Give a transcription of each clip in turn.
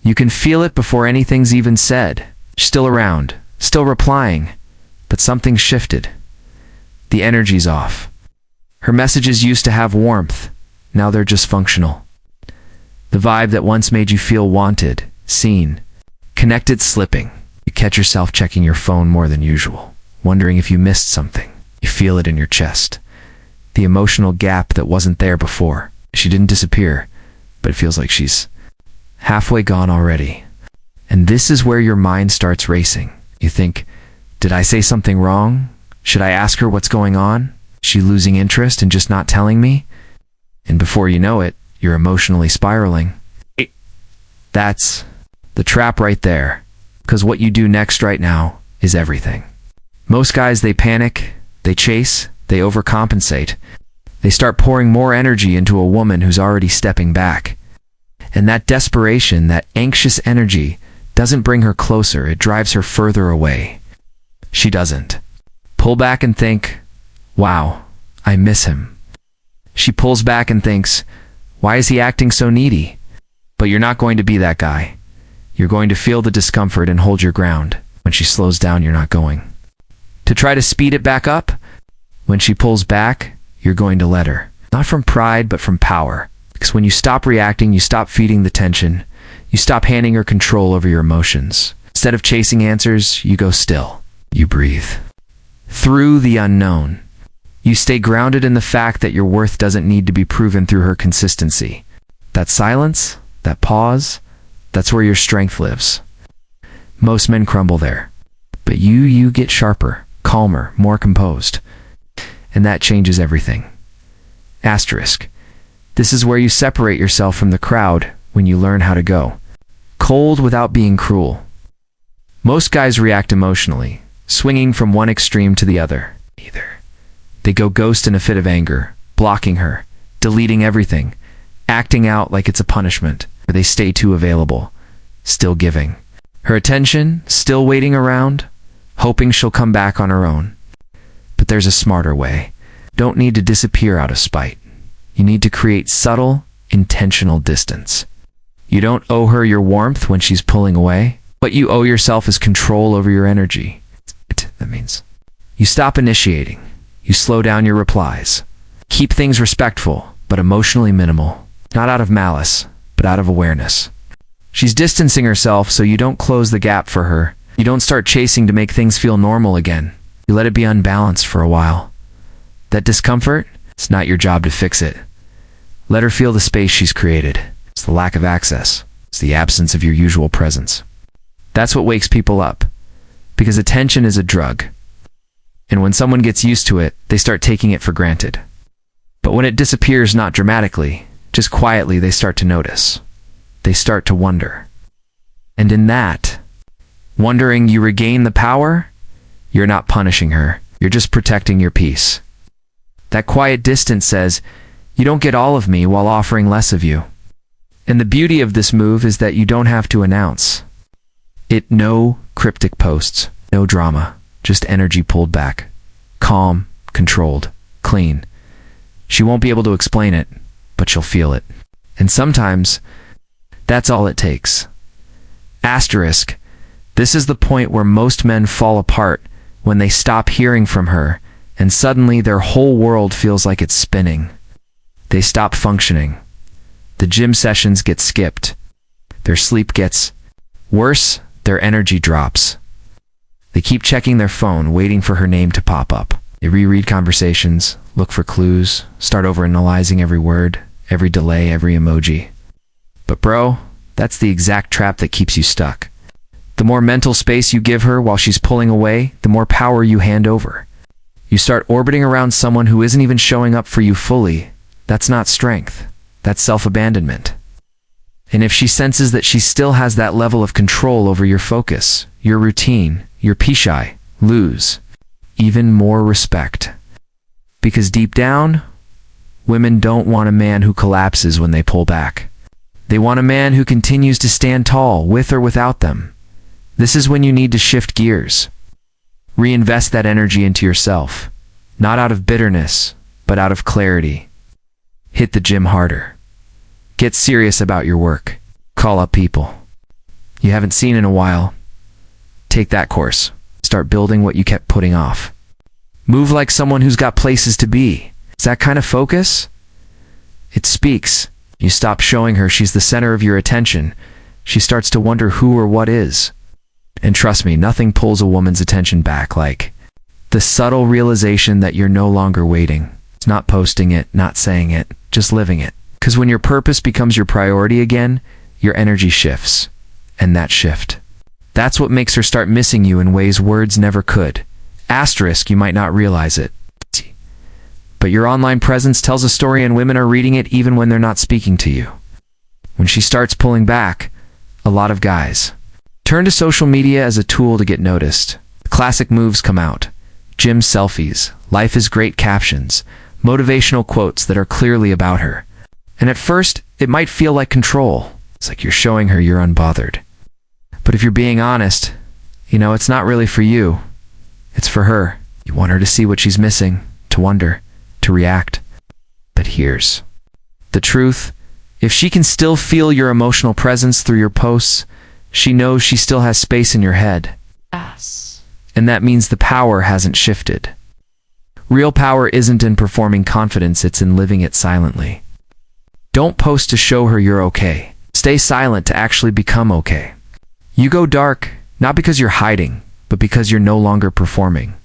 You can feel it before anything's even said. Still around, still replying, but something's shifted. The energy's off. Her messages used to have warmth, now they're just functional. The vibe that once made you feel wanted, seen, connected slipping. You catch yourself checking your phone more than usual, wondering if you missed something. You feel it in your chest. The emotional gap that wasn't there before. She didn't disappear, but it feels like she's halfway gone already. And this is where your mind starts racing. You think, did I say something wrong? Should I ask her what's going on? Is she losing interest and just not telling me? And before you know it, you're emotionally spiraling. That's the trap right there. Because what you do next right now is everything. Most guys, they panic, they chase, they overcompensate. They start pouring more energy into a woman who's already stepping back. And that desperation, that anxious energy, doesn't bring her closer, it drives her further away. She doesn't pull back and think, wow, I miss him. She pulls back and thinks, why is he acting so needy? But you're not going to be that guy. You're going to feel the discomfort and hold your ground. When she slows down, you're not going to try to speed it back up. When she pulls back, you're going to let her. Not from pride, but from power. Because when you stop reacting, you stop feeding the tension. You stop handing her control over your emotions. Instead of chasing answers, you go still. You breathe. Through the unknown. You stay grounded in the fact that your worth doesn't need to be proven through her consistency. That silence, that pause, that's where your strength lives. Most men crumble there. But you get sharper, calmer, more composed. And that changes everything. Asterisk. This is where you separate yourself from the crowd when you learn how to go cold without being cruel. Most guys react emotionally, swinging from one extreme to the other. They go ghost in a fit of anger, blocking her, deleting everything, acting out like it's a punishment. Or they stay too available, still giving her attention, still waiting around, hoping she'll come back on her own. But there's a smarter way. Don't need to disappear out of spite. You need to create subtle, intentional distance. You don't owe her your warmth when she's pulling away. What you owe yourself is control over your energy. That means you stop initiating. You slow down your replies. Keep things respectful, but emotionally minimal. Not out of malice, but out of awareness. She's distancing herself so you don't close the gap for her. You don't start chasing to make things feel normal again. You let it be unbalanced for a while. That discomfort, it's not your job to fix it. Let her feel the space she's created. It's the lack of access. It's the absence of your usual presence. That's what wakes people up. Because attention is a drug. And when someone gets used to it, they start taking it for granted. But when it disappears, not dramatically, just quietly, they start to notice. They start to wonder. And in that, wondering, you regain the power. You're not punishing her. You're just protecting your peace. That quiet distance says, you don't get all of me while offering less of you. And the beauty of this move is that you don't have to announce it. No cryptic posts, no drama, just energy pulled back. Calm, controlled, clean. She won't be able to explain it, but she'll feel it. And sometimes, that's all it takes. Asterisk. This is the point where most men fall apart, when they stop hearing from her, and suddenly their whole world feels like it's spinning. They stop functioning. The gym sessions get skipped. Their sleep gets worse, their energy drops. They keep checking their phone, waiting for her name to pop up. They reread conversations, look for clues, start overanalyzing every word, every delay, every emoji. But bro, that's the exact trap that keeps you stuck. The more mental space you give her while she's pulling away, the more power you hand over. You start orbiting around someone who isn't even showing up for you fully. That's not strength. That's self-abandonment. And if she senses that she still has that level of control over your focus, your routine, your pishai, lose even more respect. Because deep down, women don't want a man who collapses when they pull back. They want a man who continues to stand tall, with or without them. This is when you need to shift gears. Reinvest that energy into yourself, not out of bitterness, but out of clarity. Hit the gym harder. Get serious about your work. Call up people. you haven't seen in a while. Take that course. Start building what you kept putting off. Move like someone who's got places to be. Is that kind of focus? It speaks. You stop showing her she's the center of your attention. She starts to wonder who or what is. And trust me, nothing pulls a woman's attention back like the subtle realization that you're no longer waiting. It's not posting it, not saying it, just living it. Because when your purpose becomes your priority again, your energy shifts. And that shift, that's what makes her start missing you in ways words never could. Asterisk, you might not realize it. But your online presence tells a story and women are reading it even when they're not speaking to you. When she starts pulling back, a lot of guys turn to social media as a tool to get noticed. Classic moves come out. Gym selfies, life is great captions, motivational quotes that are clearly about her. And at first, it might feel like control. It's like you're showing her you're unbothered. But if you're being honest, it's not really for you. It's for her. You want her to see what she's missing, to wonder, to react. But here's the truth. If she can still feel your emotional presence through your posts, she knows she still has space in your head. Yes. And that means the power hasn't shifted. Real power isn't in performing confidence, it's in living it silently. Don't post to show her you're okay. Stay silent to actually become okay. You go dark, not because you're hiding, but because you're no longer performing.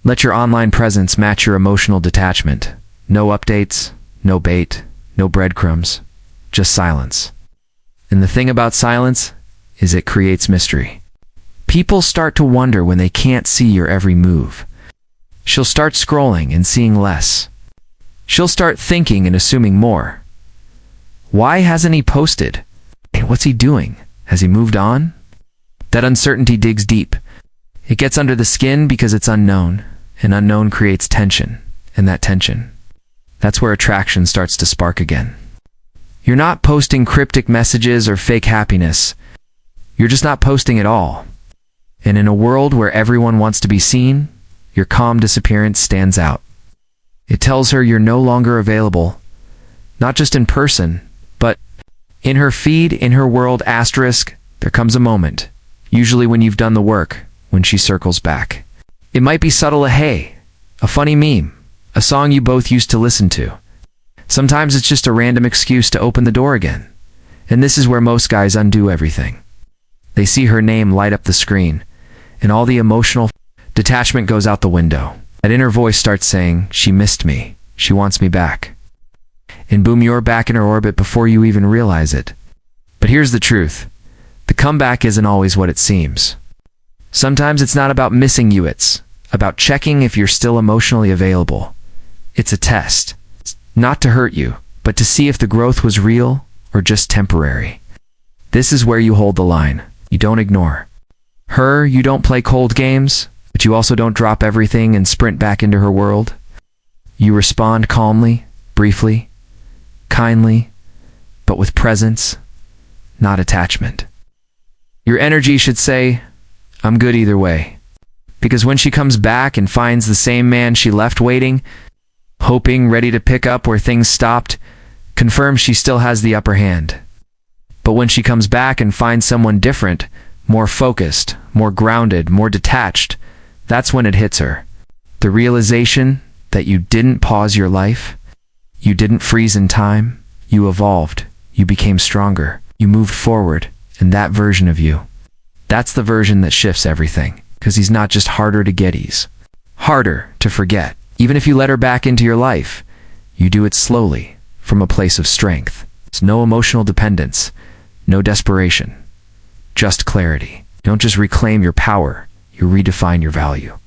Let your online presence match your emotional detachment. No updates, no bait, no breadcrumbs, just silence. And the thing about silence is it creates mystery. People start to wonder when they can't see your every move. She'll start scrolling and seeing less. She'll start thinking and assuming more. Why hasn't he posted? What's he doing? Has he moved on? That uncertainty digs deep. It gets under the skin because it's unknown, and unknown creates tension, and that tension, that's where attraction starts to spark again. You're not posting cryptic messages or fake happiness. You're just not posting at all. And in a world where everyone wants to be seen, your calm disappearance stands out. It tells her you're no longer available, not just in person, but in her feed, in her world. Asterisk, there comes a moment, usually when you've done the work, when she circles back. It might be subtle, a hey, a funny meme, a song you both used to listen to. Sometimes it's just a random excuse to open the door again. And this is where most guys undo everything. They see her name light up the screen, and all the emotional detachment goes out the window. That inner voice starts saying, she missed me, she wants me back. And boom, you're back in her orbit before you even realize it. But here's the truth. The comeback isn't always what it seems. Sometimes it's not about missing you, it's about checking if you're still emotionally available. It's a test. Not to hurt you, but to see if the growth was real or just temporary. This is where you hold the line. You don't ignore her, you don't play cold games, but you also don't drop everything and sprint back into her world. You respond calmly, briefly, kindly, but with presence, not attachment. Your energy should say, I'm good either way. Because when she comes back and finds the same man she left waiting, hoping, ready to pick up where things stopped, confirm she still has the upper hand. But when she comes back and finds someone different, more focused, more grounded, more detached, that's when it hits her. The realization that you didn't pause your life, you didn't freeze in time, you evolved, you became stronger, you moved forward, and that version of you, that's the version that shifts everything. Because he's not just harder to get, he's harder to forget. Even if you let her back into your life, you do it slowly, from a place of strength. It's no emotional dependence, no desperation, just clarity. You don't just reclaim your power, you redefine your value.